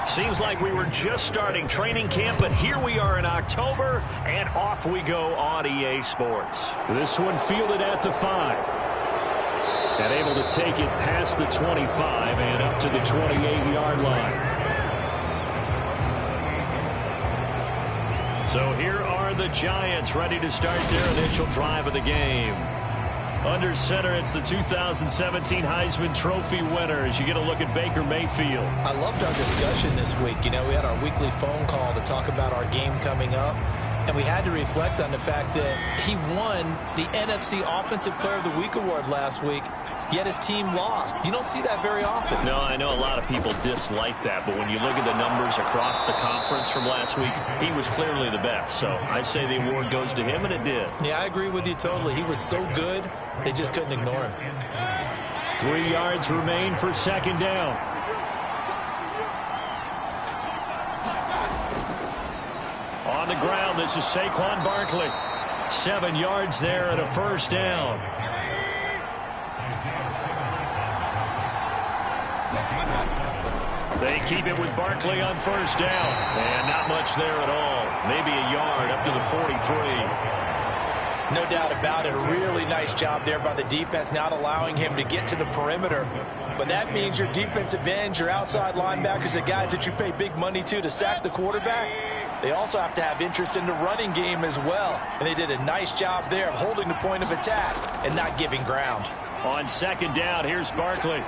Seems like we were just starting training camp, but here we are in October, and off we go on EA Sports. This one fielded at the 5. And able to take it past the 25 and up to the 28-yard line. So here are the Giants ready to start their initial drive of the game. Under center, it's the 2017 Heisman Trophy winner as you get a look at Baker Mayfield. I loved our discussion this week. You know, we had our weekly phone call to talk about our game coming up, and we had to reflect on the fact that he won the NFC Offensive Player of the Week award last week, yet his team lost. You don't see that very often. No, I know a lot of people dislike that, but when you look at the numbers across the conference from last week, he was clearly the best. So I say the award goes to him, and it did. Yeah, I agree with you totally. He was so good, they just couldn't ignore him. 3 yards remain for second down. On the ground, this is Saquon Barkley. 7 yards there and a first down. They keep it with Barkley on first down. And not much there at all. Maybe a yard up to the 43. No doubt about it. A really nice job there by the defense, not allowing him to get to the perimeter. But that means your defensive ends, your outside linebackers, the guys that you pay big money to sack the quarterback, they also have to have interest in the running game as well. And they did a nice job there of holding the point of attack and not giving ground. On second down, here's Barkley.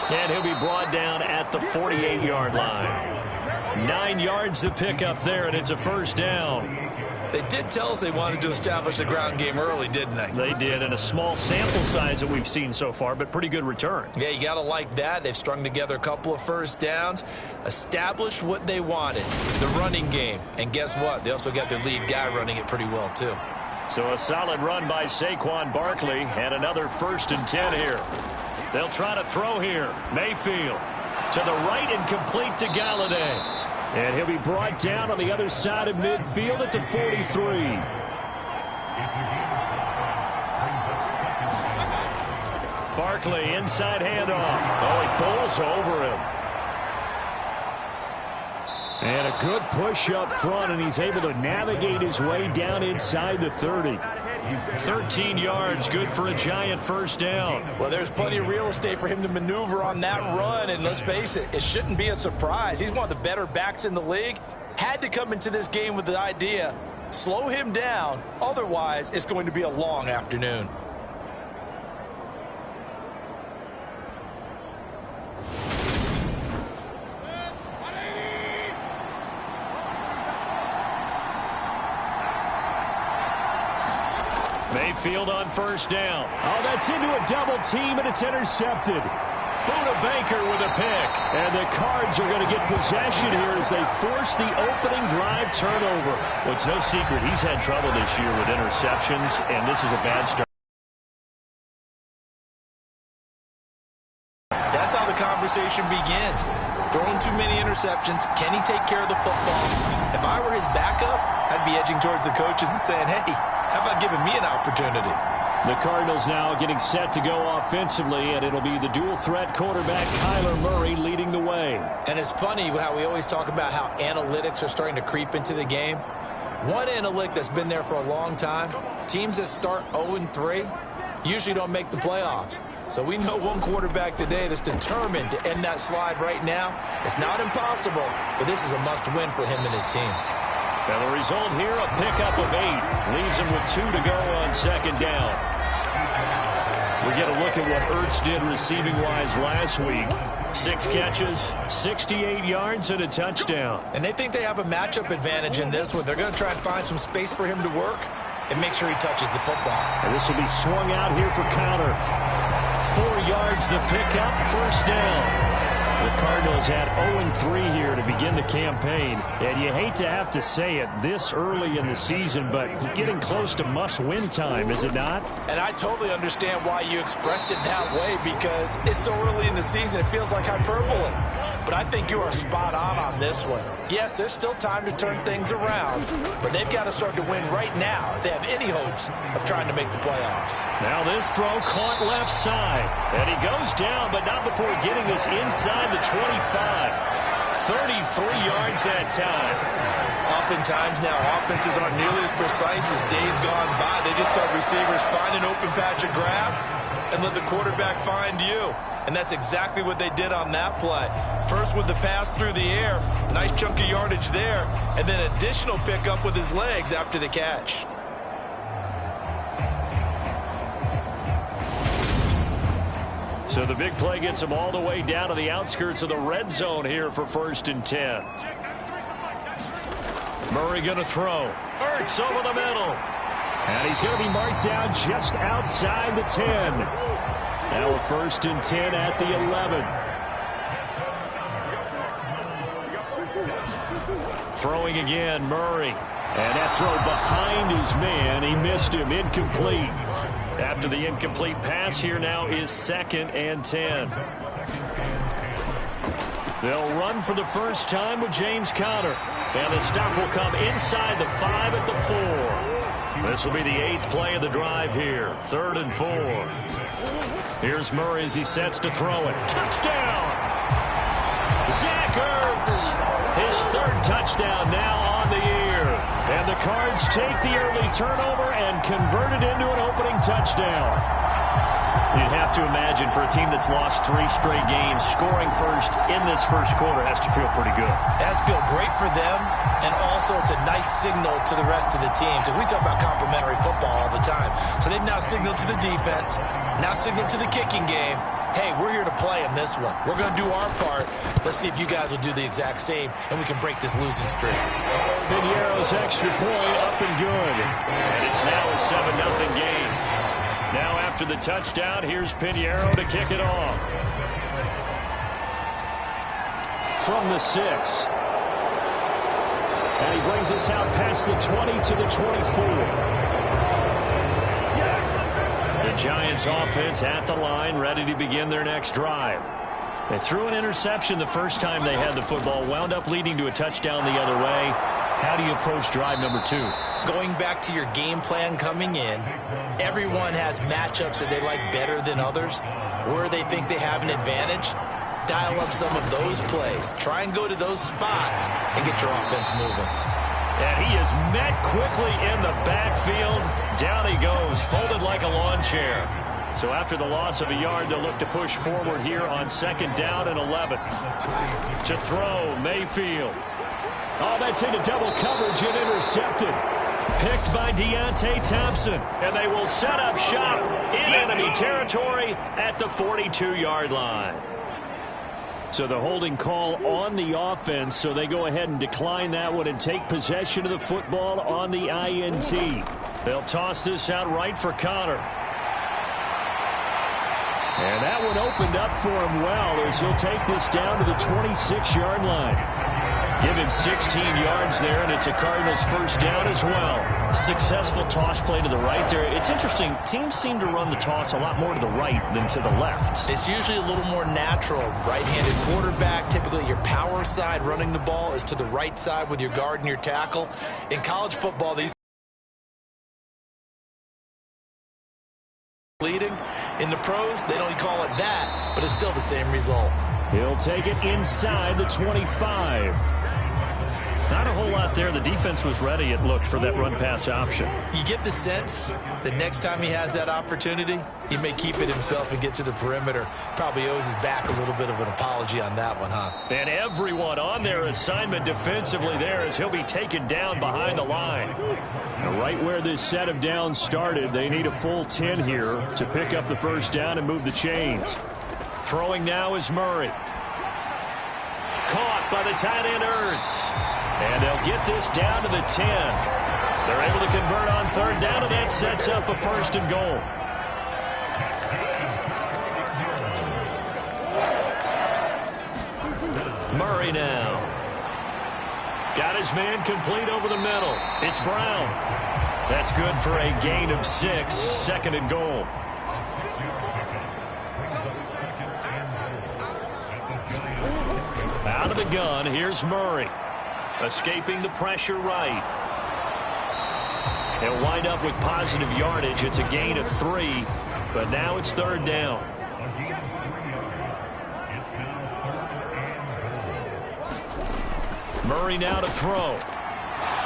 And he'll be brought down at the 48-yard line. 9 yards to pick up there, and it's a first down. They did tell us they wanted to establish the ground game early, didn't they? They did, in a small sample size that we've seen so far, but pretty good return. Yeah, you got to like that. They've strung together a couple of first downs, established what they wanted, the running game. And guess what? They also got their lead guy running it pretty well, too. So a solid run by Saquon Barkley, and another 1st and 10 here. They'll try to throw here. Mayfield to the right and complete to Galladay. And he'll be brought down on the other side of midfield at the 43. Barkley inside handoff. Oh, he bowls over him. And a good push up front, and he's able to navigate his way down inside the 30. 13 yards, good for a Giant first down. Well, there's plenty of real estate for him to maneuver on that run, and let's face it, it shouldn't be a surprise. He's one of the better backs in the league. Had to come into this game with the idea, slow him down, otherwise it's going to be a long afternoon. Mayfield on first down. Oh, that's into a double team, and it's intercepted. Buda Baker with a pick. And the Cards are going to get possession here as they force the opening drive turnover. Well, it's no secret he's had trouble this year with interceptions, and this is a bad start. That's how the conversation begins. Throwing too many interceptions. Can he take care of the football? If I were his backup, I'd be edging towards the coaches and saying, hey, how about giving me an opportunity? The Cardinals now getting set to go offensively, and it'll be the dual-threat quarterback Kyler Murray leading the way. And it's funny how we always talk about how analytics are starting to creep into the game. One analytic that's been there for a long time, teams that start 0-3 usually don't make the playoffs. So we know one quarterback today that's determined to end that slide right now. It's not impossible, but this is a must-win for him and his team. Now the result here, a pickup of 8. Leaves him with 2 to go on second down. We get a look at what Ertz did receiving-wise last week. 6 catches, 68 yards, and a touchdown. And they think they have a matchup advantage in this one. They're going to try and find some space for him to work and make sure he touches the football. And this will be swung out here for counter. 4 yards the pickup, first down. The Cardinals had 0-3 here to begin the campaign, and you hate to have to say it this early in the season, but getting close to must-win time, is it not? And I totally understand why you expressed it that way, because it's so early in the season, it feels like hyperbole. But I think you are spot on this one. Yes, there's still time to turn things around, but they've got to start to win right now if they have any hopes of trying to make the playoffs. Now this throw caught left side, and he goes down, but not before getting this inside the 25. 33 yards that time. Oftentimes now, offenses aren't nearly as precise as days gone by. They just saw receivers find an open patch of grass and let the quarterback find you. And that's exactly what they did on that play. First with the pass through the air, nice chunk of yardage there, and then additional pickup with his legs after the catch. So the big play gets him all the way down to the outskirts of the red zone here for 1st and 10. Murray going to throw. Ertz over the middle. And he's going to be marked down just outside the 10. Now a 1st and 10 at the 11. Throwing again, Murray. And that throw behind his man. He missed him. Incomplete. After the incomplete pass, here now is 2nd and 10. They'll run for the first time with James Conner. And the stop will come inside the 5 at the 4. This will be the 8th play of the drive here. 3rd and 4. Here's Murray as he sets to throw it. Touchdown! Zach Ertz! His 3rd touchdown now on the year. And the Cards take the early turnover and convert it into an opening touchdown. You'd have to imagine for a team that's lost 3 straight games, scoring first in this first quarter has to feel pretty good. It has to feel great for them, and also it's a nice signal to the rest of the team, because we talk about complimentary football all the time. So they've now signaled to the defense, now signaled to the kicking game, hey, we're here to play in this one. We're going to do our part. Let's see if you guys will do the exact same, and we can break this losing streak. Piñeiro's extra point up and good. And it's now a 7-0 game. Now after the touchdown, here's Piñeiro to kick it off. From the 6. And he brings us out past the 20 to the 24. The Giants offense at the line, ready to begin their next drive. They threw an interception the first time they had the football, wound up leading to a touchdown the other way. How do you approach drive number 2? Going back to your game plan coming in, everyone has matchups that they like better than others, where they think they have an advantage. Dial up some of those plays. Try and go to those spots and get your offense moving. And he is met quickly in the backfield. Down he goes, folded like a lawn chair. So after the loss of a yard, they'll look to push forward here on 2nd down and 11. To throw, Mayfield. Oh, that's into double coverage and intercepted. Picked by Deontay Thompson. And they will set up shop in enemy territory at the 42-yard line. So the holding call on the offense, so they go ahead and decline that one and take possession of the football on the INT. They'll toss this out right for Conner. And that one opened up for him well as he'll take this down to the 26-yard line. Give him 16 yards there, and it's a Cardinals first down as well. Successful toss play to the right there. It's interesting. Teams seem to run the toss a lot more to the right than to the left. It's usually a little more natural. Right-handed quarterback, typically your power side running the ball is to the right side with your guard and your tackle. In college football, these leading. In the pros, they don't call it that, but it's still the same result. He'll take it inside the 25. Not a whole lot there. The defense was ready, it looked, for that run-pass option. You get the sense that next time he has that opportunity, he may keep it himself and get to the perimeter. Probably owes his back a little bit of an apology on that one, huh? And everyone on their assignment defensively there as he'll be taken down behind the line. Right where this set of downs started, they need a full 10 here to pick up the first down and move the chains. Throwing now is Murray. Caught by the tight end Ertz. And they'll get this down to the 10. They're able to convert on 3rd down, and that sets up a 1st and goal. Murray now. Got his man complete over the middle. It's Brown. That's good for a gain of 6. 2nd and goal. Out of the gun, here's Murray. Escaping the pressure right. He'll wind up with positive yardage. It's a gain of 3, but now it's 3rd down. Murray now to throw.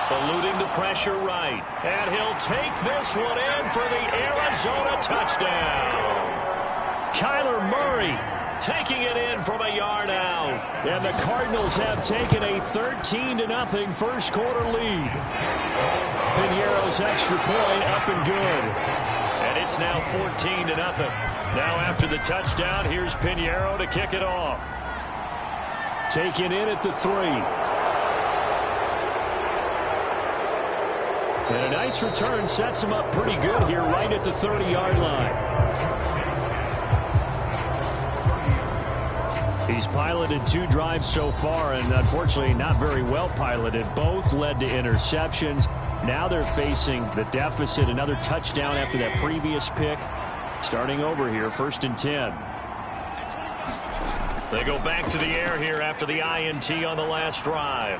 Eluding the pressure right. And he'll take this one in for the Arizona touchdown. Kyler Murray taking it in from a yard out. And the Cardinals have taken a 13-0 first quarter lead. Piñeiro's extra point up and good. And it's now 14-0. Now after the touchdown, here's Piñeiro to kick it off. Taken in at the 3. And a nice return sets him up pretty good here right at the 30-yard line. He's piloted 2 drives so far, and unfortunately not very well piloted. Both led to interceptions. Now they're facing the deficit. Another touchdown after that previous pick. Starting over here, 1st and 10. They go back to the air here after the INT on the last drive.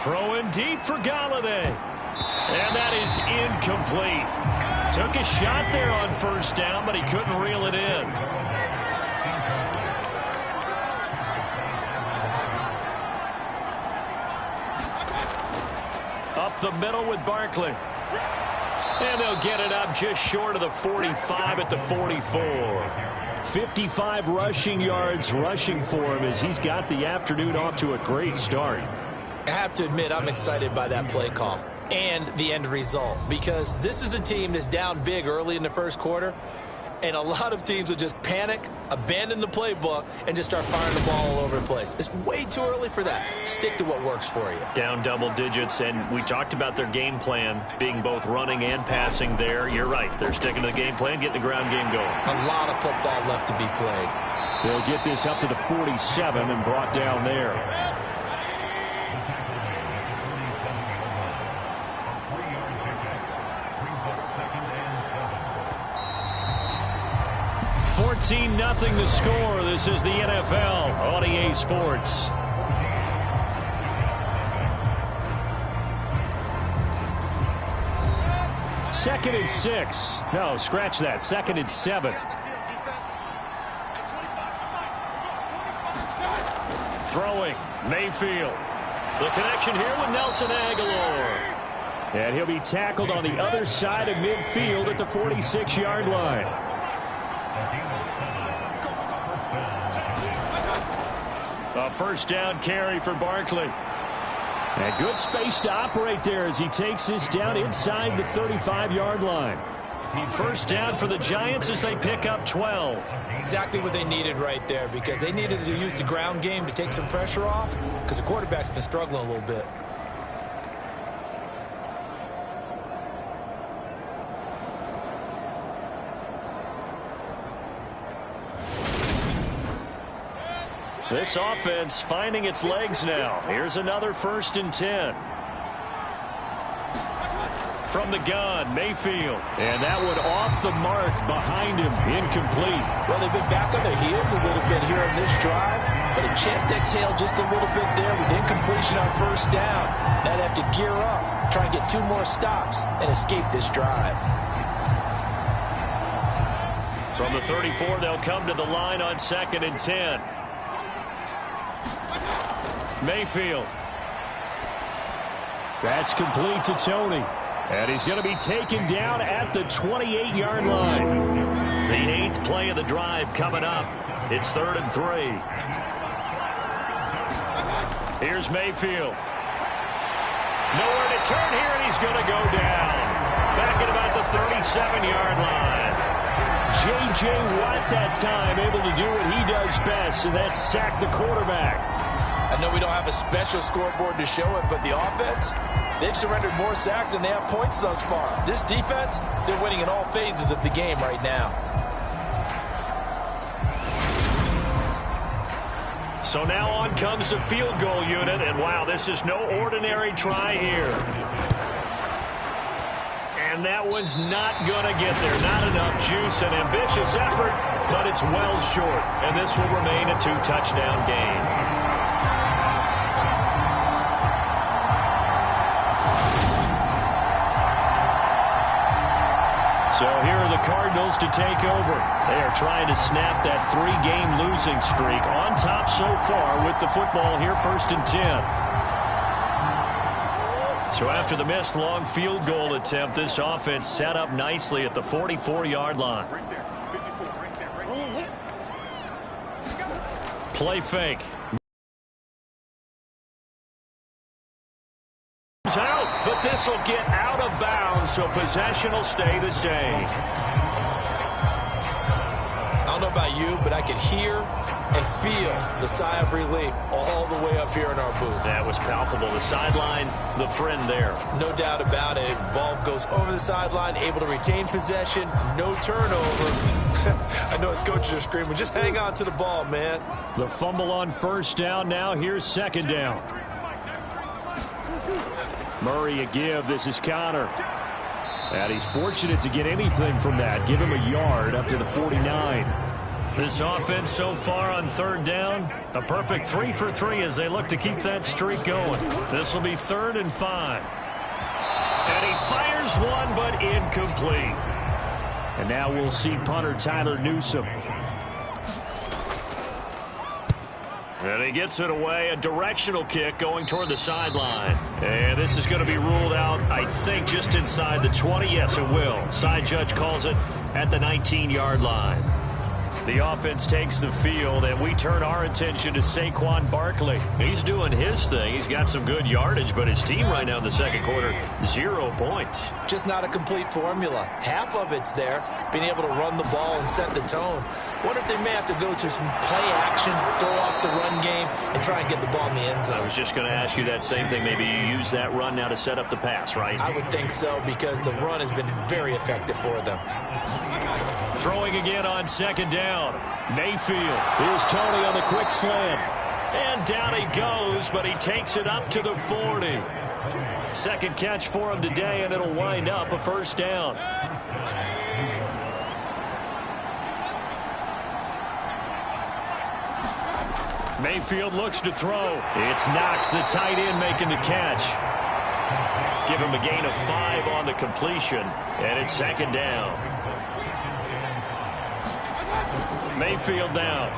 Throwing deep for Galladay. And that is incomplete. Took a shot there on 1st down, but he couldn't reel it in. Up the middle with Barkley. And they'll get it up just short of the 45 at the 44. 55 rushing yards rushing for him as he's got the afternoon off to a great start. I have to admit, I'm excited by that play call and the end result, because this is a team that's down big early in the first quarter, and a lot of teams will just panic, abandon the playbook, and just start firing the ball all over the place. It's way too early for that. Stick to what works for you. Down double digits, and we talked about their game plan being both running and passing there. You're right. They're sticking to the game plan, getting the ground game going. A lot of football left to be played. They'll get this up to the 47 and brought down there. Nothing to score. This is the NFL on EA Sports. Second and 6. No, scratch that. 2nd and 7. Throwing. Mayfield. The connection here with Nelson Aguilar. And he'll be tackled on the other side of midfield at the 46-yard line. A 1st down carry for Barkley. And good space to operate there as he takes this down inside the 35-yard line. 1st down for the Giants as they pick up 12. Exactly what they needed right there, because they needed to use the ground game to take some pressure off, because the quarterback's been struggling a little bit. This offense finding its legs now. Here's another 1st and 10. From the gun, Mayfield. And that one off the mark behind him. Incomplete. Well, they've been back on their heels a little bit here in this drive, but a chance to exhale just a little bit there with incompletion on 1st down. Now they have to gear up, try and get 2 more stops, and escape this drive. From the 34, they'll come to the line on 2nd and 10. Mayfield. That's complete to Tony. And he's going to be taken down at the 28-yard line. The 8th play of the drive coming up. It's 3rd and 3. Here's Mayfield. Nowhere to turn here, and he's going to go down. Back at about the 37-yard line. J.J. Watt that time able to do what he does best, and that's sack the quarterback. I know we don't have a special scoreboard to show it, but the offense, they've surrendered more sacks than they have points thus far. This defense, they're winning in all phases of the game right now. So now on comes the field goal unit, and wow, this is no ordinary try here. And that one's not going to get there. Not enough juice. An ambitious effort, but it's well short. And this will remain a 2-touchdown game. So here are the Cardinals to take over. They are trying to snap that 3-game losing streak on top so far with the football here, 1st and 10. So after the missed long field goal attempt, this offense set up nicely at the 44-yard line. Play fake. Out, but this will get out of bounds, so possession will stay the same. I don't know about you, but I could hear and feel the sigh of relief all the way up here in our booth. That was palpable. The sideline, the friend there. No doubt about it. Ball goes over the sideline, able to retain possession, no turnover. I know his coaches are screaming, just hang on to the ball, man. The fumble on first down. Now here's second down. Murray a give. This is Connor. And he's fortunate to get anything from that. Give him a yard up to the 49. This offense so far on third down, a perfect 3 for 3 as they look to keep that streak going. This will be 3rd and 5. And he fires one, but incomplete. And now we'll see punter Tyler Newsome. And he gets it away, a directional kick going toward the sideline. And this is going to be ruled out, I think, just inside the 20. Yes, it will. Side judge calls it at the 19-yard line. The offense takes the field, and we turn our attention to Saquon Barkley. He's doing his thing. He's got some good yardage, but his team right now in the second quarter, 0 points. Just not a complete formula. Half of it's there, being able to run the ball and set the tone. Wonder if they may have to go to some play action, throw off the run game, and try and get the ball in the end zone. I was just going to ask you that same thing. Maybe you use that run now to set up the pass, right? I would think so, because the run has been very effective for them. Throwing again on second down. Mayfield. Here's Tony on the quick slant. And down he goes, but he takes it up to the 40. Second catch for him today, and it'll wind up a first down. Mayfield looks to throw. It's Knox, the tight end, making the catch. Give him a gain of 5 on the completion, and it's second down. Mayfield down.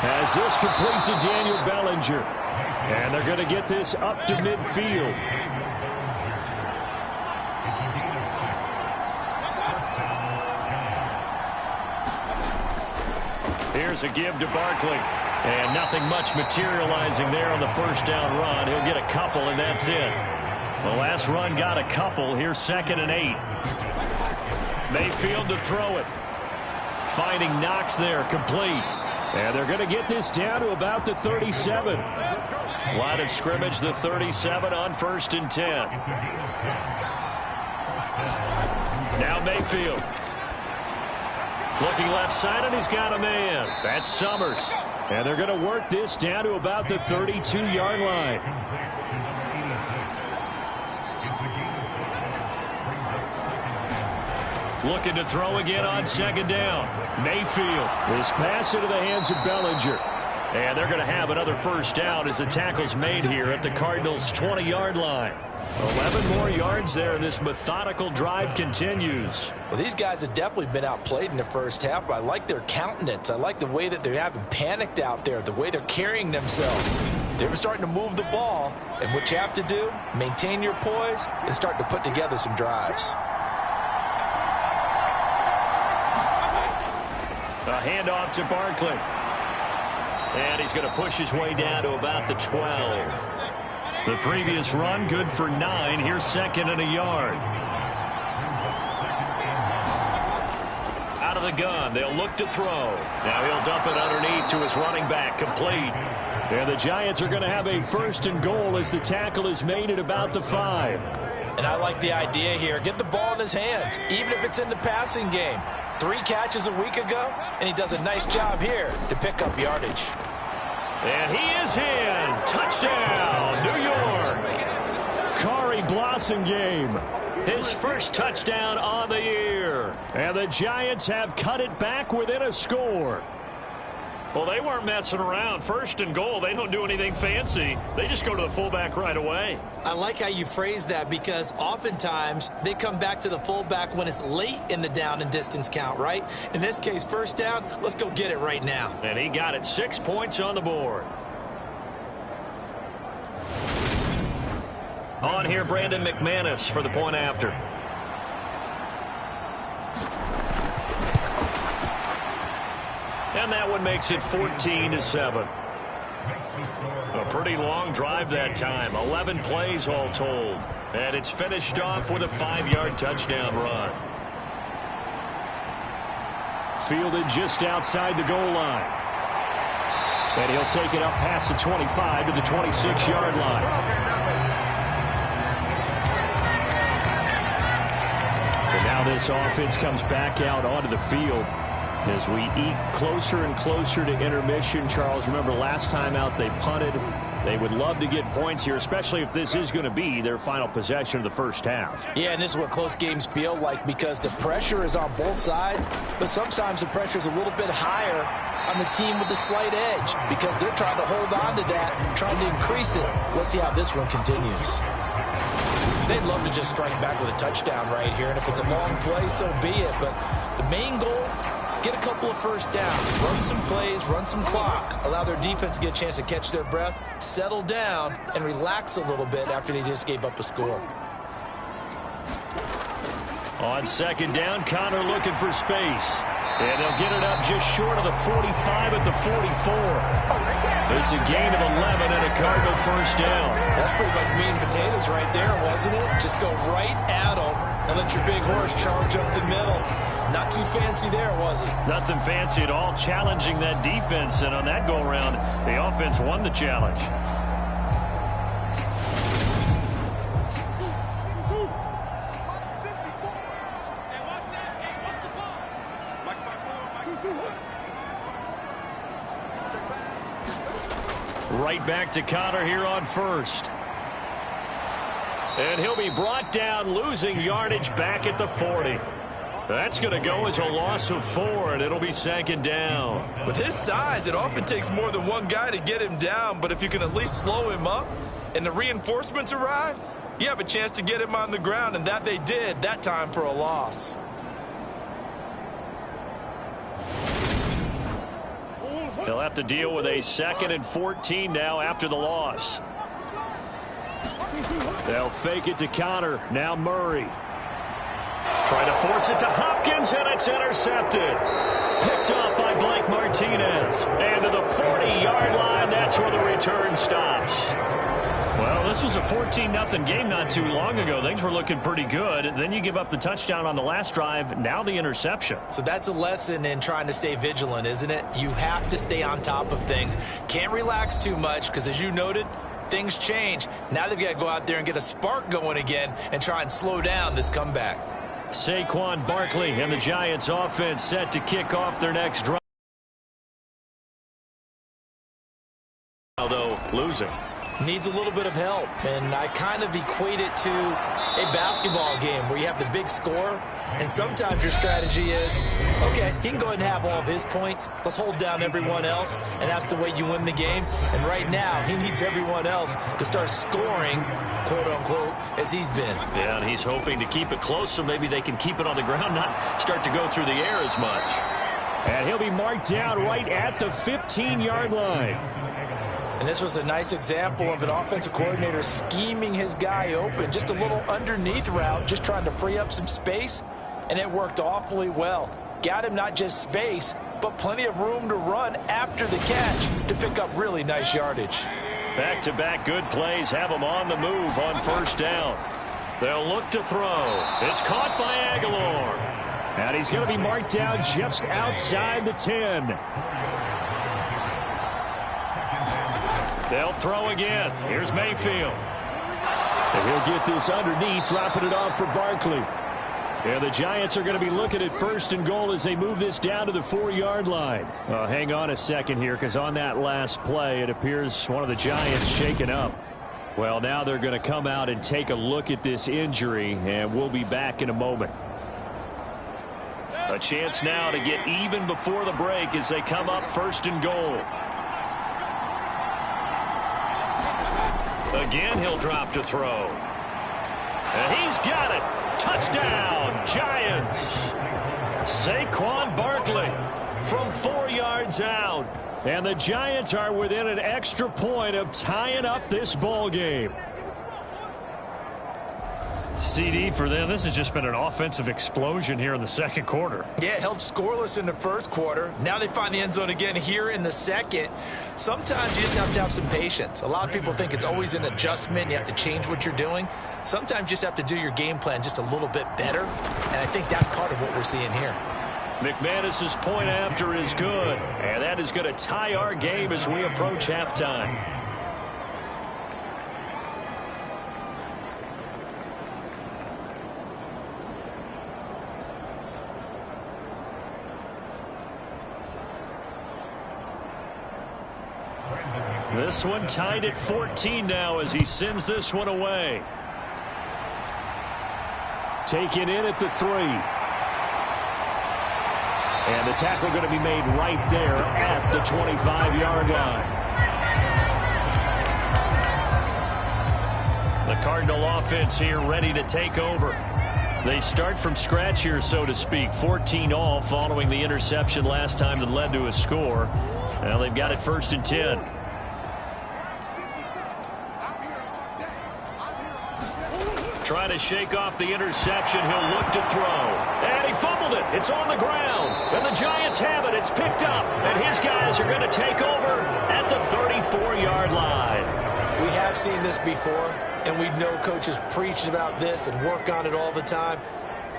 As this complete to Daniel Bellinger. And they're going to get this up to midfield. Here's a give to Barkley. And nothing much materializing there on the first down run. He'll get a couple, and that's it. The last run got a couple. Here's 2nd and 8. Mayfield to throw it. Finding Knox there, complete. And they're going to get this down to about the 37. Line of scrimmage, the 37 on 1st and 10. Now Mayfield. Looking left side, and he's got a man. That's Summers. And they're going to work this down to about the 32-yard line. Looking to throw again on second down. Mayfield. This pass into the hands of Bellinger. And they're going to have another first down as the tackle's made here at the Cardinals' 20-yard line. 11 more yards there. This methodical drive continues. Well, these guys have definitely been outplayed in the first half, but I like their countenance. I like the way that they're having panicked out there, the way they're carrying themselves. They were starting to move the ball, and what you have to do, maintain your poise and start to put together some drives. A handoff to Barkley. And he's going to push his way down to about the 12. The previous run good for 9. Here's 2nd and a yard. Out of the gun. They'll look to throw. Now he'll dump it underneath to his running back. Complete. And the Giants are going to have a 1st and goal as the tackle is made at about the 5. And I like the idea here. Get the ball in his hands, even if it's in the passing game. 3 catches a week ago, and he does a nice job here to pick up yardage. And he is in. Touchdown, New York. Khari Blasingame. His first touchdown on the year. And the Giants have cut it back within a score. Well, they weren't messing around. 1st and goal, they don't do anything fancy. They just go to the fullback right away. I like how you phrase that because oftentimes they come back to the fullback when it's late in the down and distance count, right? In this case, 1st down, let's go get it right now. And he got it. 6 points on the board. On here, Brandon McManus for the point after. And that one makes it 14-7. A pretty long drive that time. 11 plays all told. And it's finished off with a 5-yard touchdown run. Fielded just outside the goal line. And he'll take it up past the 25 to the 26-yard line. And now this offense comes back out onto the field as we eat closer and closer to intermission. Charles, remember last time out they punted. They would love to get points here, especially if this is going to be their final possession of the first half. Yeah, and this is what close games feel like because the pressure is on both sides, but sometimes the pressure is a little bit higher on the team with the slight edge because they're trying to hold on to that, trying to increase it. Let's see how this one continues. They'd love to just strike back with a touchdown right here, and if it's a long play, so be it. But the main goal, get a couple of first downs, run some plays, run some clock, allow their defense to get a chance to catch their breath, settle down, and relax a little bit after they just gave up a score. On second down, Connor looking for space. And they'll get it up just short of the 45 at the 44. It's a gain of 11 and a Cardinal first down. That's pretty much meat and potatoes right there, wasn't it? Just go right at them and let your big horse charge up the middle. Not too fancy there, was it? Nothing fancy at all, challenging that defense. And on that go-around, the offense won the challenge. Right back to Connor here on first. And he'll be brought down, losing yardage back at the 40. That's going to go as a loss of 4, and it'll be second down. With his size, it often takes more than one guy to get him down, but if you can at least slow him up and the reinforcements arrive, you have a chance to get him on the ground, and that they did that time for a loss. They'll have to deal with a 2nd and 14 now after the loss. They'll fake it to Connor. Now Murray. Trying to force it to Hopkins, and it's intercepted. Picked up by Blake Martinez. And to the 40-yard line, that's where the return stops. Well, this was a 14-0 game not too long ago. Things were looking pretty good. Then you give up the touchdown on the last drive. Now the interception. So that's a lesson in trying to stay vigilant, isn't it? You have to stay on top of things. Can't relax too much because, as you noted, things change. Now they've got to go out there and get a spark going again and try and slow down this comeback. Saquon Barkley and the Giants offense set to kick off their next drive. Although losing. Needs a little bit of help, and I kind of equate it to a basketball game where you have the big score, and sometimes your strategy is, okay, he can go ahead and have all of his points. Let's hold down everyone else, and that's the way you win the game. And right now, he needs everyone else to start scoring, quote-unquote, as he's been. Yeah, and he's hoping to keep it close so maybe they can keep it on the ground, not start to go through the air as much. And he'll be marked down right at the 15-yard line. And this was a nice example of an offensive coordinator scheming his guy open. Just a little underneath route, just trying to free up some space, and it worked awfully well. Got him not just space, but plenty of room to run after the catch to pick up really nice yardage. Back-to-back good plays have him on the move on first down. They'll look to throw. It's caught by Aguilar. And he's going to be marked down just outside the 10. They'll throw again. Here's Mayfield. And he'll get this underneath, dropping it off for Barkley. And the Giants are going to be looking at 1st and goal as they move this down to the 4-yard line. Hang on a second here, because on that last play, it appears one of the Giants shaken up. Well, now they're going to come out and take a look at this injury, and we'll be back in a moment. A chance now to get even before the break as they come up 1st and goal. Again, he'll drop to throw. And he's got it. Touchdown, Giants. Saquon Barkley from 4 yards out. And the Giants are within an extra point of tying up this ball game. CD for them. This has just been an offensive explosion here in the second quarter. Yeah, held scoreless in the first quarter. Now they find the end zone again here in the second. Sometimes you just have to have some patience. A lot of people think it's always an adjustment. You have to change what you're doing. Sometimes you just have to do your game plan just a little bit better. And I think that's part of what we're seeing here. McManus's point after is good. And that is going to tie our game as we approach halftime. This one tied at 14 now as he sends this one away. Taken in at the 3. And the tackle going to be made right there at the 25-yard line. The Cardinal offense here ready to take over. They start from scratch here, so to speak. 14 all following the interception last time that led to a score. Now they've got it 1st and 10. Trying to shake off the interception. He'll look to throw. And he fumbled it. It's on the ground. And the Giants have it. It's picked up. And his guys are going to take over at the 34-yard line. We have seen this before, and we know coaches preach about this and work on it all the time.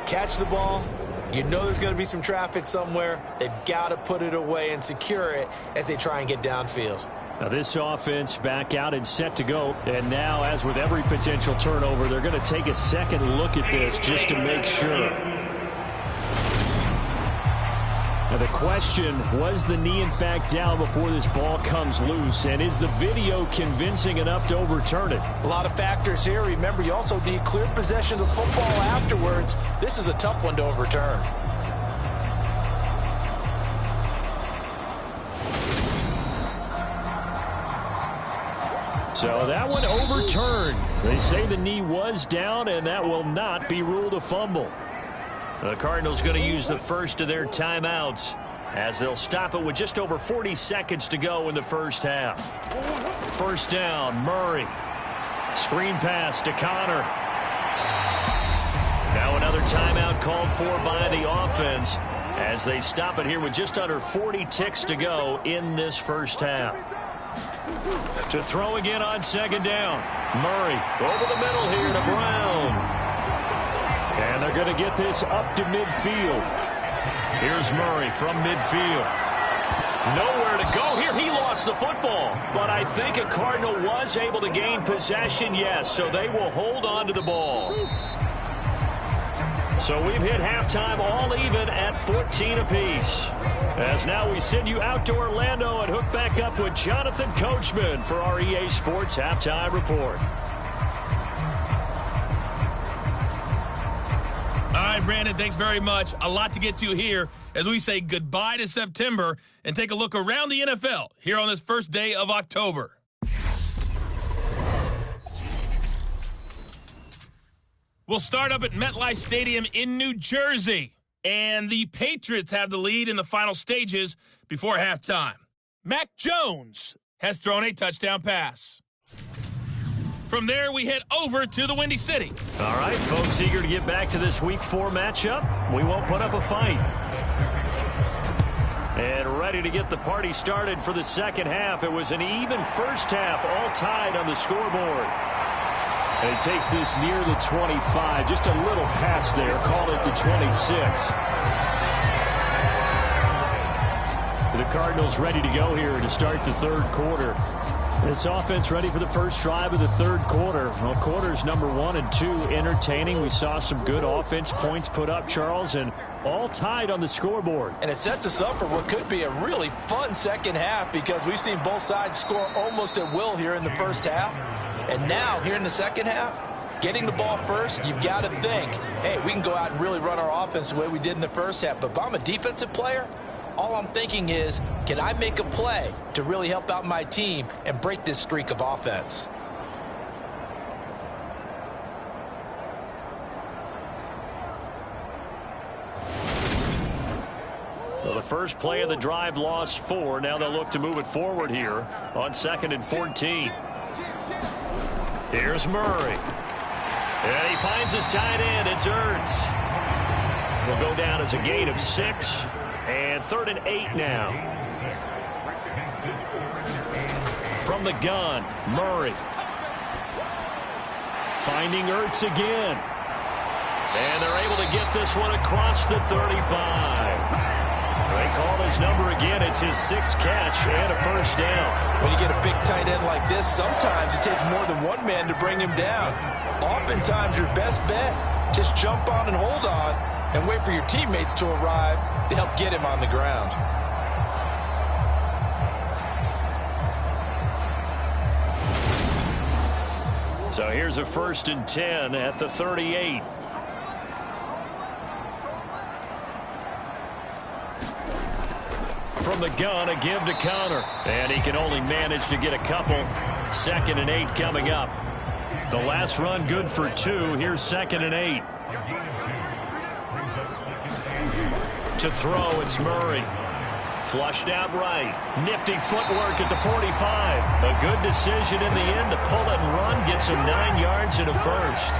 Catch the ball. You know there's going to be some traffic somewhere. They've got to put it away and secure it as they try and get downfield. Now this offense back out and set to go. And now, as with every potential turnover, they're going to take a second look at this just to make sure. Now the question, was the knee in fact down before this ball comes loose? And is the video convincing enough to overturn it? A lot of factors here. Remember, you also need clear possession of the football afterwards. This is a tough one to overturn. So that one overturned. They say the knee was down, and that will not be ruled a fumble. The Cardinals going to use the first of their timeouts as they'll stop it with just over 40 seconds to go in the first half. First down, Murray. Screen pass to Connor. Now another timeout called for by the offense as they stop it here with just under 40 ticks to go in this first half. To throw again on second down. Murray over the middle here to Brown. And they're going to get this up to midfield. Here's Murray from midfield. Nowhere to go here. He lost the football. But I think a Cardinal was able to gain possession, yes. So they will hold on to the ball. So we've hit halftime all even at 14 apiece. As now we send you out to Orlando and hook back up with Jonathan Coachman for our EA Sports Halftime Report. All right, Brandon, thanks very much. A lot to get to here as we say goodbye to September and take a look around the NFL here on this first day of October. We'll start up at MetLife Stadium in New Jersey. And the Patriots have the lead in the final stages before halftime. Mac Jones has thrown a touchdown pass. From there, we head over to the Windy City. All right, folks, eager to get back to this Week 4 matchup. We won't put up a fight. And ready to get the party started for the second half. It was an even first half, all tied on the scoreboard. And he takes this near the 25. Just a little pass there. Call it the 26. The Cardinals ready to go here to start the third quarter. This offense ready for the first drive of the third quarter. Well, quarters number 1 and 2 entertaining. We saw some good offense points put up, Charles, and all tied on the scoreboard. And it sets us up for what could be a really fun second half because we've seen both sides score almost at will here in the first half. And now, here in the second half, getting the ball first, you've got to think, hey, we can go out and really run our offense the way we did in the first half. But if I'm a defensive player, all I'm thinking is, can I make a play to really help out my team and break this streak of offense? Well, the first play of the drive lost 4. Now they'll look to move it forward here on 2nd and 14. Here's Murray. And he finds his tight end. It's Ertz. Will go down as a gain of 6. And 3rd and 8 now. From the gun, Murray. Finding Ertz again. And they're able to get this one across the 35. They call his number again. It's his 6th catch and a first down. When you get a big tight end like this, sometimes it takes more than one man to bring him down. Oftentimes, your best bet, just jump on and hold on and wait for your teammates to arrive to help get him on the ground. So here's a 1st and 10 at the 38. From the gun, a give to Connor. And he can only manage to get a couple. 2nd and 8 coming up. The last run good for 2. Here's 2nd and 8. To throw, it's Murray. Flushed out right. Nifty footwork at the 45. A good decision in the end to pull it and run. Gets him 9 yards and a first.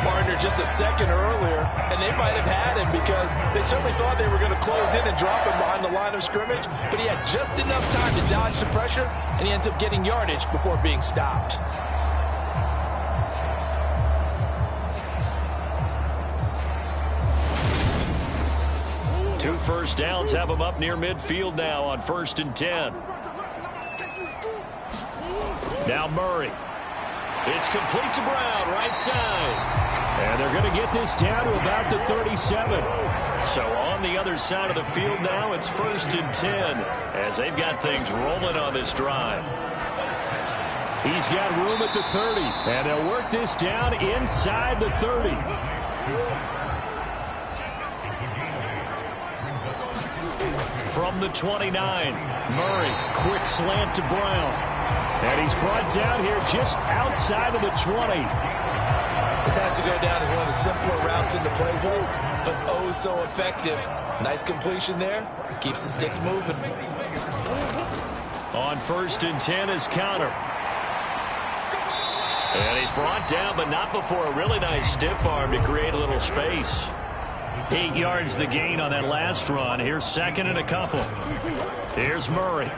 Partner just a second earlier, and they might have had him because they certainly thought they were going to close in and drop him behind the line of scrimmage, but he had just enough time to dodge the pressure, and he ends up getting yardage before being stopped. Two first downs have him up near midfield now on 1st and 10. Now Murray. It's complete to Brown, right side. And they're going to get this down to about the 37. So on the other side of the field now, it's 1st and 10 as they've got things rolling on this drive. He's got room at the 30, and they'll work this down inside the 30. From the 29, Murray, quick slant to Brown. And he's brought down here just outside of the 20. This has to go down as one of the simpler routes in the playbook, but oh so effective. Nice completion there. Keeps the sticks moving. On 1st and 10 is Connor. And he's brought down, but not before a really nice stiff arm to create a little space. 8 yards the gain on that last run. Here's 2nd and a couple. Here's Murray.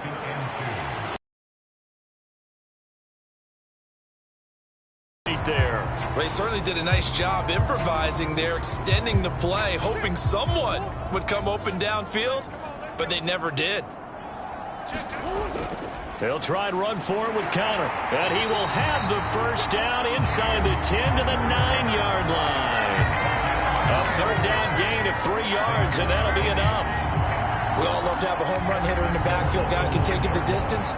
There. Well, they certainly did a nice job improvising there, extending the play, hoping someone would come open downfield, but they never did. They'll try and run for it with Connor, and he will have the first down inside the 10 to the 9-yard line. A 3rd down gain of 3 yards, and that'll be enough. We all love to have a home run hitter in the backfield. Guy can take it the distance.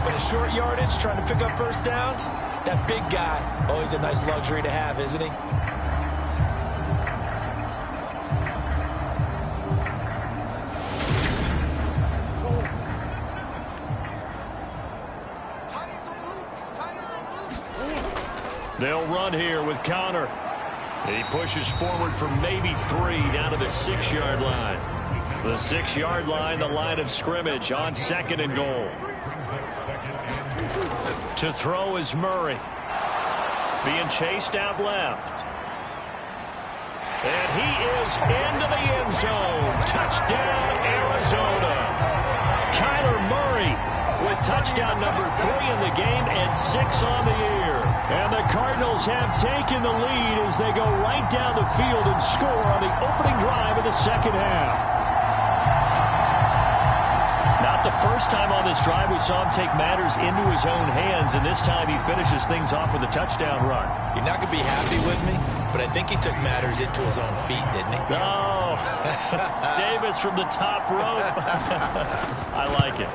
But a short yardage, trying to pick up first downs, that big guy, always a nice luxury to have, isn't he? They'll run here with Connor. He pushes forward for maybe 3 down to the 6-yard line. The 6-yard line, the line of scrimmage on 2nd and goal. To throw is Murray. Being chased out left. And he is into the end zone. Touchdown, Arizona. Kyler Murray with touchdown number 3 in the game and 6 on the year. And the Cardinals have taken the lead as they go right down the field and score on the opening drive of the 2nd half. Not the first time on this drive we saw him take matters into his own hands, and this time he finishes things off with a touchdown run. You're not going to be happy with me, but I think he took matters into his own feet, didn't he? No. Davis from the top rope. I like it.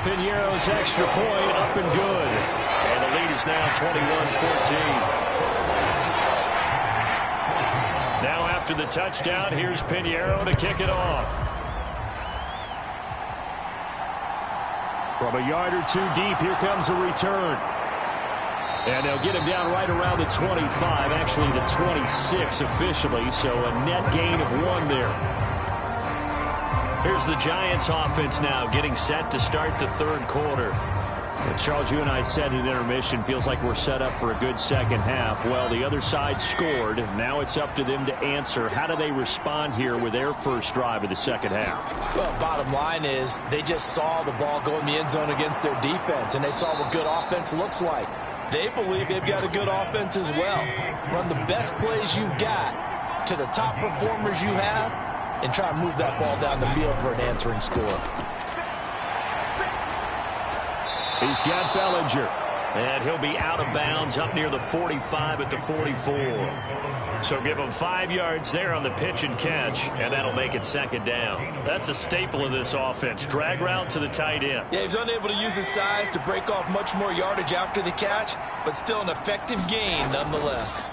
Piñeiro's extra point up and good. And the lead is now 21-14. Now after the touchdown, here's Piñeiro to kick it off. From a yard or 2 deep, here comes a return. And they'll get him down right around the 25, actually the 26 officially, so a net gain of 1 there. Here's the Giants offense now getting set to start the 3rd quarter. Well, Charles, you and I said in intermission, feels like we're set up for a good second half. Well, the other side scored. Now it's up to them to answer. How do they respond here with their first drive of the second half? Well, bottom line is they just saw the ball go in the end zone against their defense, and they saw what good offense looks like. They believe they've got a good offense as well. Run the best plays you've got to the top performers you have and try to move that ball down the field for an answering score. He's got Bellinger, and he'll be out of bounds up near the 45 at the 44. So give him 5 yards there on the pitch and catch, and that'll make it second down. That's a staple of this offense. Drag route to the tight end. Yeah, he's unable to use his size to break off much more yardage after the catch, but still an effective gain nonetheless.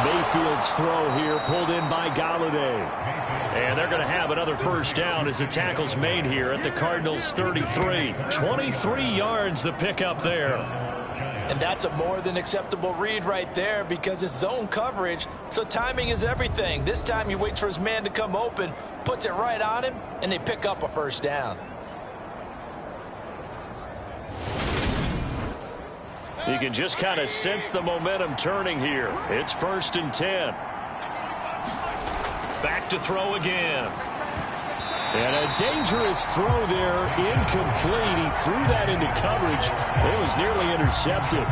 Mayfield's throw here pulled in by Galladay. And they're going to have another first down as the tackle's made here at the Cardinals' 33. 23 yards the pickup there. And that's a more than acceptable read right there because it's zone coverage, so timing is everything. This time he waits for his man to come open, puts it right on him, and they pick up a first down. You can just kind of sense the momentum turning here. It's 1st and 10. Back to throw again. And a dangerous throw there, incomplete. He threw that into coverage. It was nearly intercepted.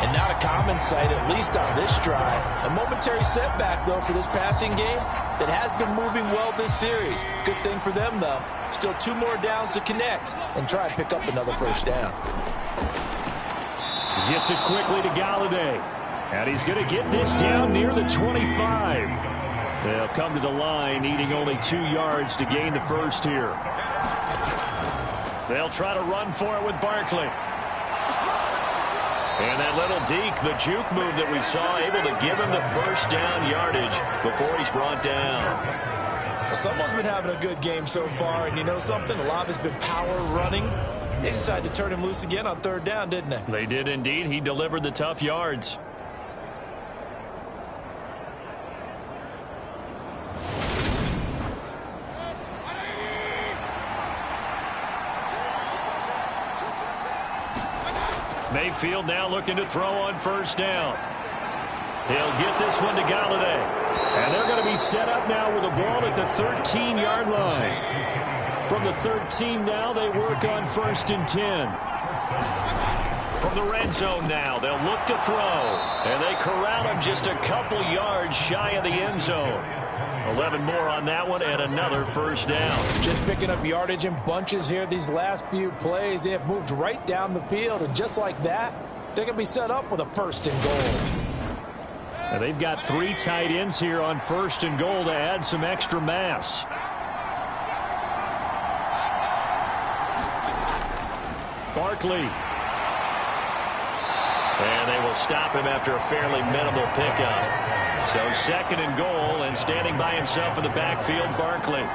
And not a common sight, at least on this drive. A momentary setback, though, for this passing game that has been moving well this series. Good thing for them, though. Still 2 more downs to connect and try and pick up another first down. Gets it quickly to Galladay. And he's going to get this down near the 25. They'll come to the line, needing only 2 yards to gain the first here. They'll try to run for it with Barkley. And that little deke, the juke move that we saw, able to give him the first down yardage before he's brought down. Well, someone's been having a good game so far, and you know something? A lot has been power running. They decided to turn him loose again on 3rd down, didn't they? They did indeed. He delivered the tough yards. Mayfield now looking to throw on 1st down. He'll get this one to Galladay. And they're going to be set up now with a ball at the 13-yard line. From the 13 now, they work on 1st and 10. From the red zone now, they'll look to throw. And they corral him just a couple yards shy of the end zone. 11 more on that one and another first down. Just picking up yardage in bunches here these last few plays. They have moved right down the field, and just like that, they're going to be set up with a 1st and goal. Now they've got 3 tight ends here on 1st and goal to add some extra mass. Barkley. And they will stop him after a fairly minimal pickup. So 2nd and goal, and standing by himself in the backfield, Barkley.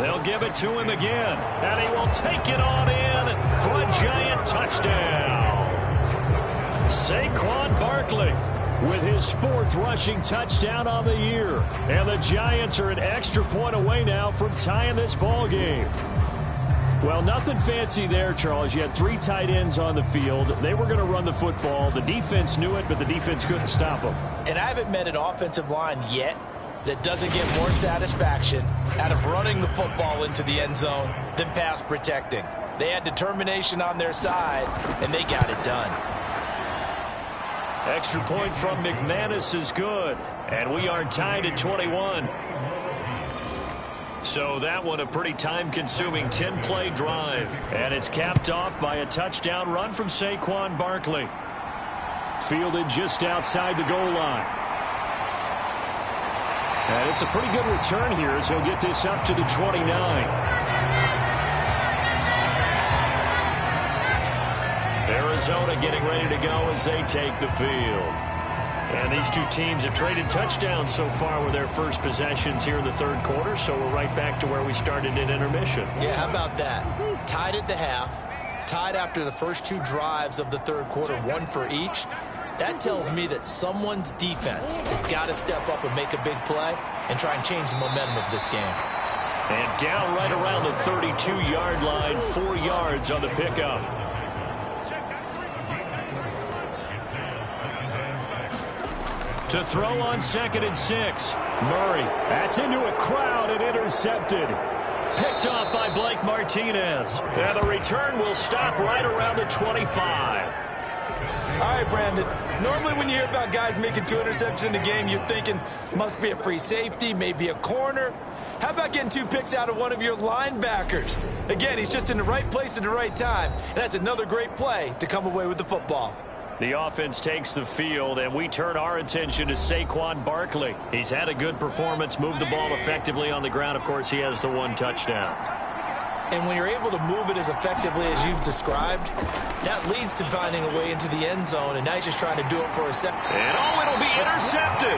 They'll give it to him again, and he will take it on in for a giant touchdown. Saquon Barkley with his 4th rushing touchdown on the year. And the Giants are an extra point away now from tying this ball game. Well, nothing fancy there, Charles. You had 3 tight ends on the field. They were going to run the football. The defense knew it, but the defense couldn't stop them. And I haven't met an offensive line yet that doesn't get more satisfaction out of running the football into the end zone than pass protecting. They had determination on their side, and they got it done. Extra point from McManus is good, and we are tied at 21. So that one a pretty time-consuming 10-play drive. And it's capped off by a touchdown run from Saquon Barkley. Fielded just outside the goal line. And it's a pretty good return here as he'll get this up to the 29. Arizona getting ready to go as they take the field. And these 2 teams have traded touchdowns so far with their first possessions here in the 3rd quarter, so we're right back to where we started in intermission. Yeah, how about that? Tied at the half, tied after the first 2 drives of the 3rd quarter, 1 for each. That tells me that someone's defense has got to step up and make a big play and try and change the momentum of this game. And down right around the 32-yard line, 4 yards on the pickup. To throw on 2nd and 6. Murray. That's into a crowd and intercepted. Picked off by Blake Martinez. And the return will stop right around the 25. All right, Brandon. Normally when you hear about guys making 2 interceptions in the game, you're thinking must be a free safety, maybe a corner. How about getting 2 picks out of one of your linebackers? Again, he's just in the right place at the right time, and that's another great play to come away with the football. The offense takes the field, and we turn our attention to Saquon Barkley. He's had a good performance, moved the ball effectively on the ground. Of course, he has the 1 touchdown. And when you're able to move it as effectively as you've described, that leads to finding a way into the end zone, and now he's just trying to do it for a second. And it'll be intercepted.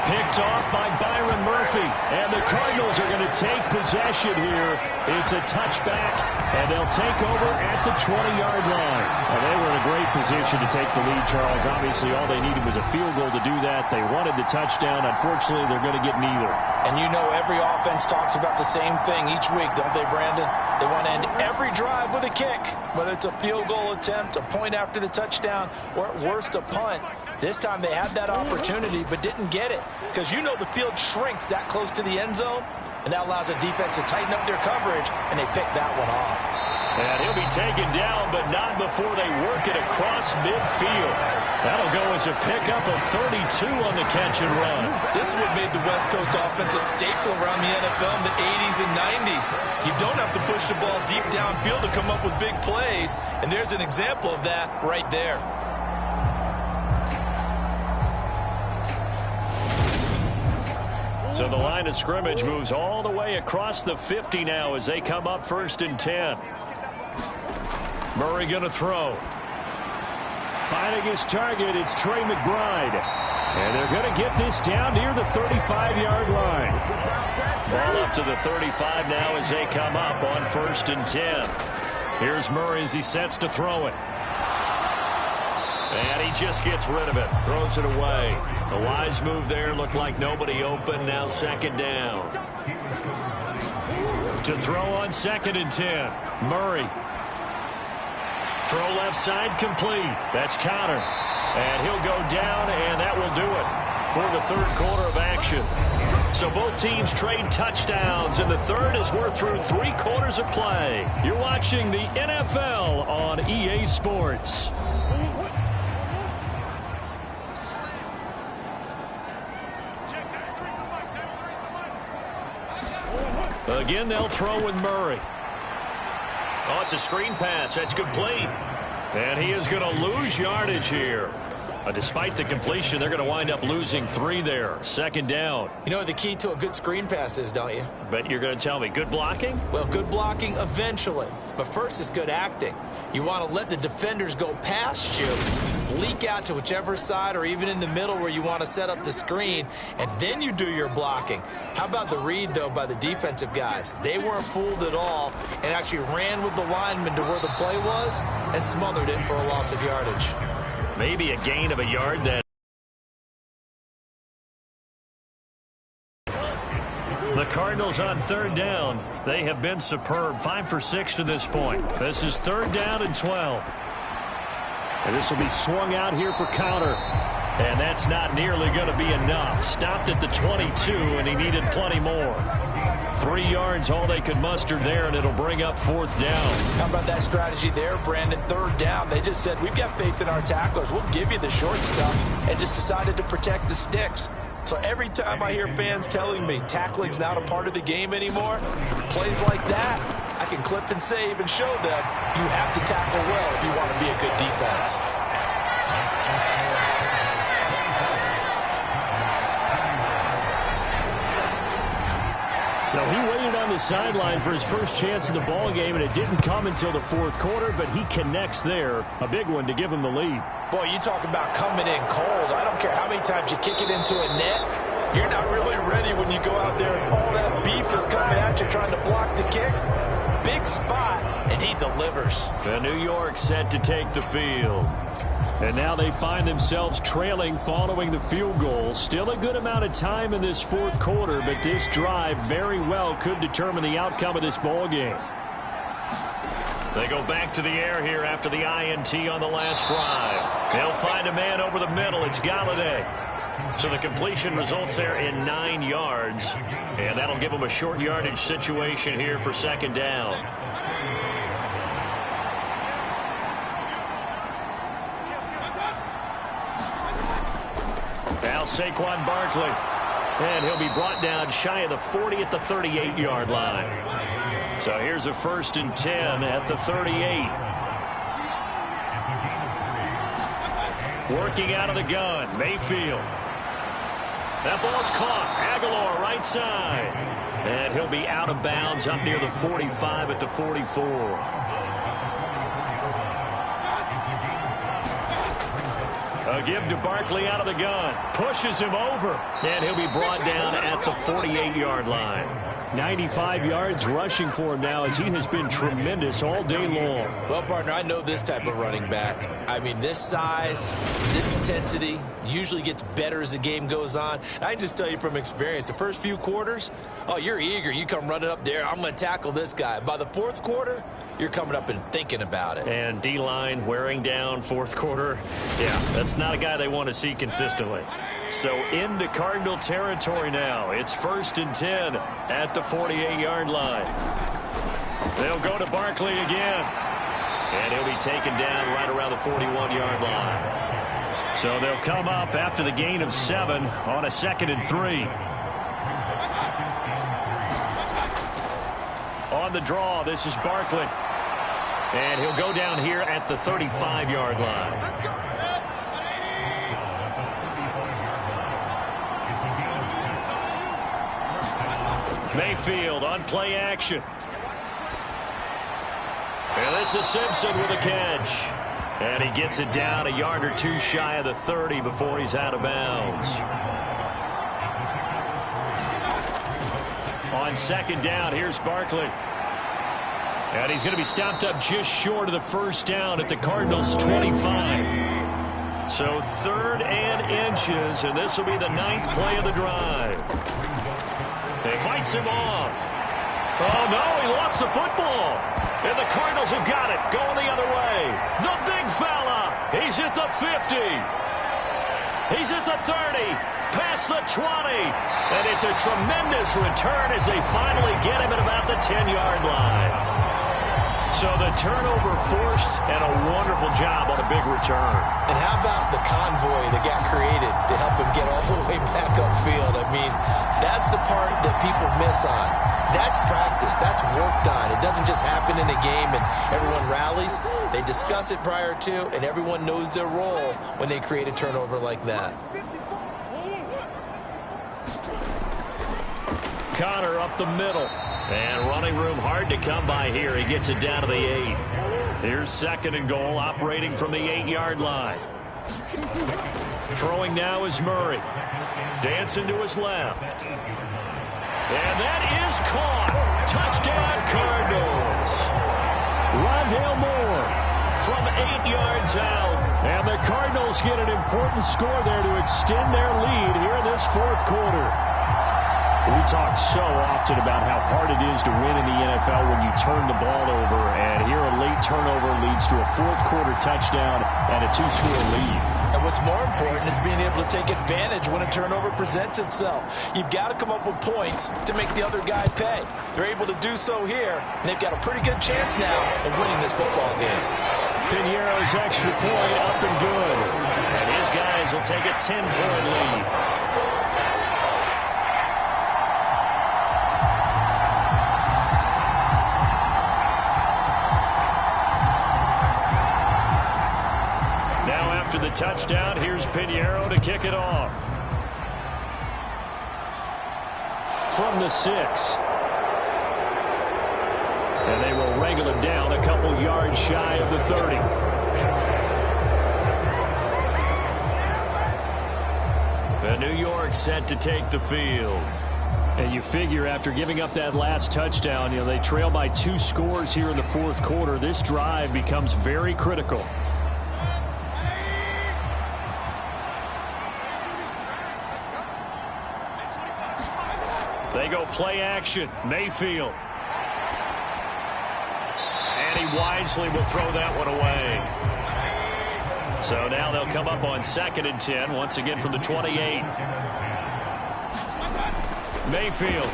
Picked off by Byron Murphy. And the Cardinals are going to take possession here. It's a touchback, and they'll take over at the 20-yard line. Well, they were in a great position to take the lead, Charles. Obviously, all they needed was a field goal to do that. They wanted the touchdown. Unfortunately, they're going to get neither. And you know every offense talks about the same thing each week, don't they, Brandon? They want to end every drive with a kick, whether it's a field goal attempt, a point after the touchdown, or at worst a punt. This time they had that opportunity but didn't get it because you know the field shrinks that close to the end zone, and that allows the defense to tighten up their coverage, and they pick that one off. And he'll be taken down, but not before they work it across midfield. That'll go as a pickup of 32 on the catch and run. This is what made the West Coast offense a staple around the NFL in the 80s and 90s. You don't have to push the ball deep downfield to come up with big plays, and there's an example of that right there. So the line of scrimmage moves all the way across the 50 now as they come up 1st and 10. Murray going to throw. Finding his target, it's Trey McBride. And they're going to get this down near the 35-yard line. Ball up to the 35 now as they come up on 1st and 10. Here's Murray as he sets to throw it. And he just gets rid of it. Throws it away. The wise move there. Looked like nobody open. Now 2nd down. To throw on 2nd and 10. Murray. Throw left side complete. That's Connor. And he'll go down, and that will do it for the 3rd quarter of action. So both teams trade touchdowns, and the 3rd as we're through 3 quarters of play. You're watching the NFL on EA Sports. Again, they'll throw with Murray. Oh, it's a screen pass. That's complete. And he is going to lose yardage here. Despite the completion, they're going to wind up losing 3 there. 2nd down. You know what the key to a good screen pass is, don't you? But you're going to tell me, good blocking? Well, good blocking eventually. But first is good acting. You want to let the defenders go past you, leak out to whichever side or even in the middle where you want to set up the screen, and then you do your blocking. How about the read, though, by the defensive guys? They weren't fooled at all and actually ran with the lineman to where the play was and smothered it for a loss of yardage. Maybe a gain of a yard then. The Cardinals on 3rd down. They have been superb. 5 for 6 to this point. This is 3rd down and 12. And this will be swung out here for Connor. And that's not nearly going to be enough. Stopped at the 22, and he needed plenty more. 3 yards, all they could muster there, and it'll bring up 4th down. How about that strategy there, Brandon? 3rd down. They just said, we've got faith in our tacklers. We'll give you the short stuff, and just decided to protect the sticks. So every time I hear fans telling me tackling's not a part of the game anymore, plays like that, I can clip and save and show them you have to tackle well if you want to be a good defense. So he waited on the sideline for his first chance in the ball game, and it didn't come until the 4th quarter, but he connects there. A big one to give him the lead. Boy, you talk about coming in cold. I don't care how many times you kick it into a net. You're not really ready when you go out there and all that beef is coming at you trying to block the kick. Big spot, and he delivers. The New York set to take the field. And now they find themselves trailing following the field goal. Still a good amount of time in this fourth quarter, but this drive very well could determine the outcome of this ball game. They go back to the air here after the INT on the last drive. They'll find a man over the middle. It's Galladay. So the completion results there in 9 yards, and that'll give them a short yardage situation here for second down. Now Saquon Barkley, and he'll be brought down shy of the 40 at the 38-yard line. So here's a 1st and 10 at the 38. Working out of the gun, Mayfield. That ball's caught. Aguilar right side. And he'll be out of bounds up near the 45 at the 44. A give to Barkley out of the gun. Pushes him over. And he'll be brought down at the 48-yard line. 95 yards rushing for him now as he has been tremendous all day long. Well, partner, I know this type of running back. I mean, this size, this intensity usually gets better as the game goes on. And I just tell you from experience, the first few quarters, oh, you're eager. You come running up there, I'm going to tackle this guy. By the fourth quarter, you're coming up and thinking about it. And D-line wearing down fourth quarter. Yeah, that's not a guy they want to see consistently. So into Cardinal territory now. It's 1st and 10 at the 48-yard line. They'll go to Barkley again. And he'll be taken down right around the 41-yard line. So they'll come up after the gain of 7 on a 2nd and 3. On the draw, this is Barkley. And he'll go down here at the 35-yard line. Mayfield on play action. And this is Simpson with a catch. And he gets it down a yard or two shy of the 30 before he's out of bounds. On 2nd down, here's Barkley. And he's going to be stopped up just short of the 1st down at the Cardinals' 25. So 3rd and inches, and this will be the 9th play of the drive. He fights him off. Oh, no, he lost the football. And the Cardinals have got it, going the other way. The big fella, he's at the 50. He's at the 30, past the 20. And it's a tremendous return as they finally get him at about the 10-yard line. So the turnover forced and a wonderful job on a big return. And how about the convoy that got created to help him get all the way back upfield? I mean, that's the part that people miss on. That's practice. That's work done. It doesn't just happen in a game and everyone rallies. They discuss it prior to, and everyone knows their role when they create a turnover like that. Connor up the middle. And running room hard to come by here. He gets it down to the 8. Here's 2nd and goal, operating from the 8-yard line. Throwing now is Murray. Dancing to his left. And that is caught. Touchdown, Cardinals. Rondale Moore from 8 yards out. And the Cardinals get an important score there to extend their lead here in this fourth quarter. We talk so often about how hard it is to win in the NFL when you turn the ball over, and here a late turnover leads to a fourth quarter touchdown and a 2-score lead. And what's more important is being able to take advantage when a turnover presents itself. You've got to come up with points to make the other guy pay. They're able to do so here, and they've got a pretty good chance now of winning this football game. Piñeiro's extra point up and good. And his guys will take a 10-point lead. After the touchdown, here's Piñeiro to kick it off. From the 6. And they will wrangle it down a couple yards shy of the 30. The New York set to take the field. And you figure after giving up that last touchdown, they trail by 2 scores here in the fourth quarter. This drive becomes very critical. They go play action. Mayfield. And he wisely will throw that one away. So now they'll come up on 2nd and 10, once again from the 28. Mayfield.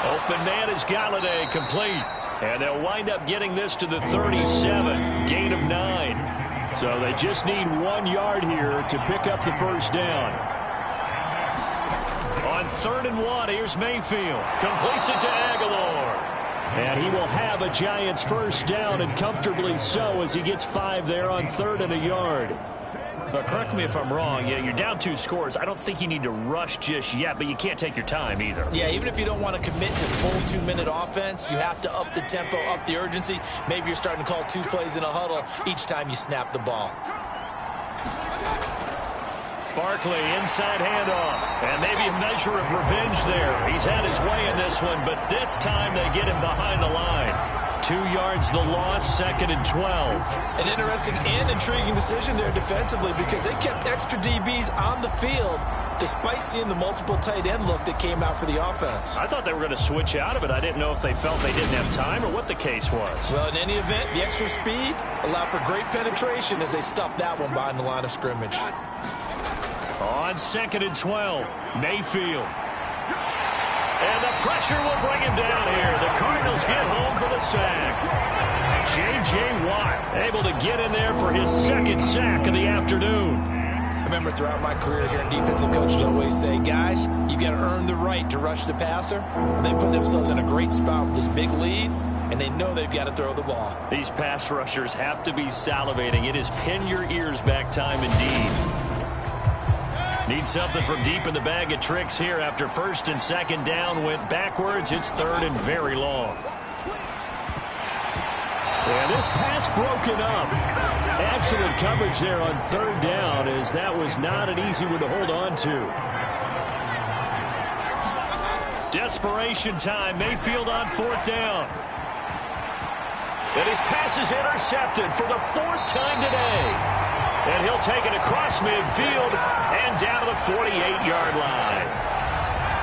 Open man is Galladay, complete. And they'll wind up getting this to the 37, gain of 9. So they just need 1 yard here to pick up the first down. On 3rd and 1, here's Mayfield. Completes it to Aguilar. And he will have a Giants first down, and comfortably so, as he gets 5 there on 3rd and a yard. But correct me if I'm wrong, you're down 2 scores. I don't think you need to rush just yet, but you can't take your time either. Yeah, even if you don't want to commit to full 2-minute offense, you have to up the tempo, up the urgency. Maybe you're starting to call 2 plays in a huddle each time you snap the ball. Barkley, inside handoff, and maybe a measure of revenge there. He's had his way in this one, but this time they get him behind the line. 2 yards the loss, 2nd and 12. An interesting and intriguing decision there defensively, because they kept extra DBs on the field despite seeing the multiple tight end look that came out for the offense. I thought they were going to switch out of it. I didn't know if they felt they didn't have time or what the case was. Well, in any event, the extra speed allowed for great penetration as they stuffed that one behind the line of scrimmage. On 2nd and 12, Mayfield. And the pressure will bring him down here. The Cardinals get home for the sack. J.J. Watt able to get in there for his 2nd sack of the afternoon. I remember throughout my career here in defensive coaches always say, guys, you got to earn the right to rush the passer. They put themselves in a great spot with this big lead, and they know they've got to throw the ball. These pass rushers have to be salivating. It is pin your ears back time indeed. Need something from deep in the bag of tricks here after 1st and 2nd down. Went backwards. It's 3rd and very long. And this pass broken up. Excellent coverage there on 3rd down, as that was not an easy one to hold on to. Desperation time. Mayfield on 4th down. And his pass is intercepted for the 4th time today. And he'll take it across midfield and down to the 48-yard line.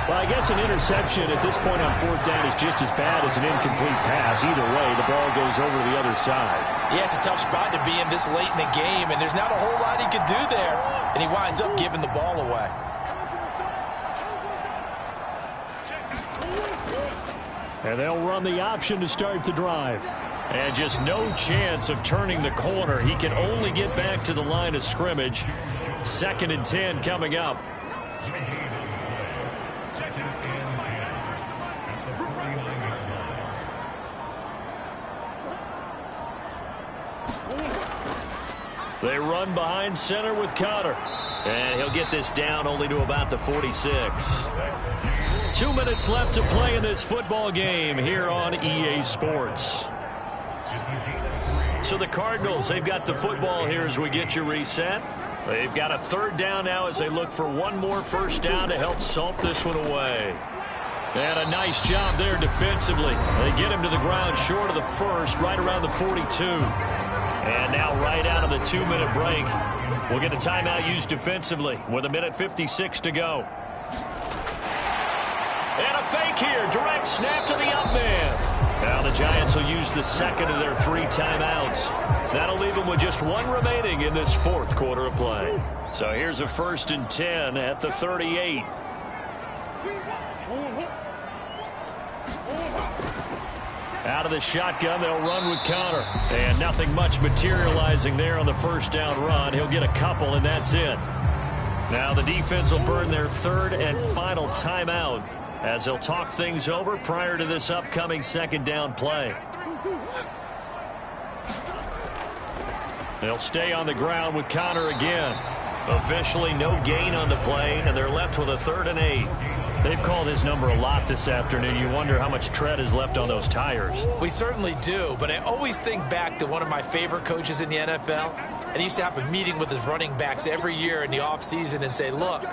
Well, I guess an interception at this point on 4th down is just as bad as an incomplete pass. Either way, the ball goes over to the other side. Yeah, it's a tough spot to be in this late in the game, and there's not a whole lot he could do there. And he winds up giving the ball away. And they'll run the option to start the drive. And just no chance of turning the corner. He can only get back to the line of scrimmage. 2nd and 10 coming up. They run behind center with Conner. And he'll get this down only to about the 46. 2 minutes left to play in this football game here on EA Sports. So the Cardinals, they've got the football here as we get you reset. They've got a 3rd down now as they look for one more first down to help salt this one away. And a nice job there defensively. They get him to the ground short of the first, right around the 42. And now right out of the 2-minute break, we'll get a timeout used defensively with 1:56 to go. And a fake here. Direct snap to the up man. Now the Giants will use the 2nd of their 3 timeouts. That'll leave them with just 1 remaining in this 4th quarter of play. So here's a 1st and 10 at the 38. Out of the shotgun, they'll run with Conner. And nothing much materializing there on the first down run. He'll get a couple, and that's it. Now the defense will burn their 3rd and final timeout as they'll talk things over prior to this upcoming 2nd down play. They'll stay on the ground with Conner again. Officially no gain on the play, and they're left with a 3rd and 8. They've called his number a lot this afternoon. You wonder how much tread is left on those tires. We certainly do, but I always think back to one of my favorite coaches in the NFL. And he used to have a meeting with his running backs every year in the offseason and say, look,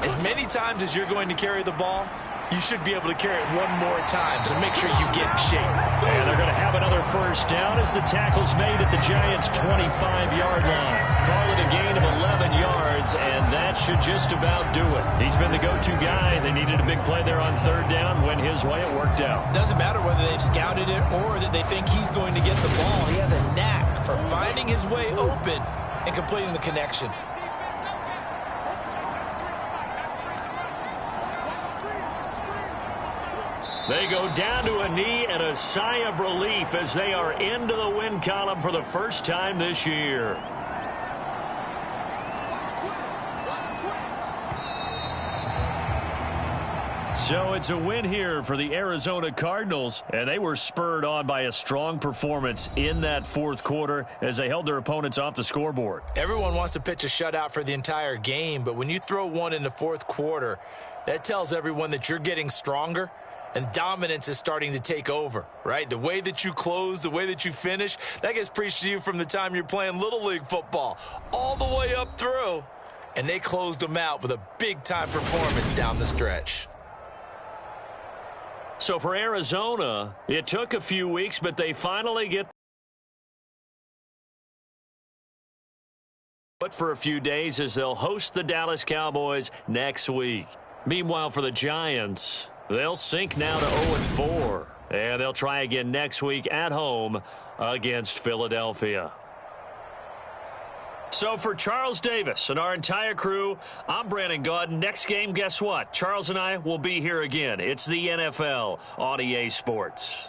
as many times as you're going to carry the ball, you should be able to carry it one more time, so make sure you get in shape. And they're going to have another first down as the tackle's made at the Giants' 25-yard line. Call it a gain of 11 yards. yards, and that should just about do it. He's been the go-to guy. They needed a big play there on third down. Went his way. It worked out. Doesn't matter whether they've scouted it or that they think he's going to get the ball. He has a knack for finding his way open and completing the connection. They go down to a knee and a sigh of relief as they are into the win column for the first time this year. So it's a win here for the Arizona Cardinals, and they were spurred on by a strong performance in that fourth quarter as they held their opponents off the scoreboard. Everyone wants to pitch a shutout for the entire game, but when you throw one in the fourth quarter, that tells everyone that you're getting stronger and dominance is starting to take over, right? The way that you close, the way that you finish, that gets preached to you from the time you're playing Little League football all the way up through, and they closed them out with a big-time performance down the stretch. So for Arizona, it took a few weeks, but they finally get for a few days as they'll host the Dallas Cowboys next week. Meanwhile, for the Giants, they'll sink now to 0-4, and they'll try again next week at home against Philadelphia. So for Charles Davis and our entire crew, I'm Brandon Gaudin. Next game, guess what? Charles and I will be here again. It's the NFL on EA Sports.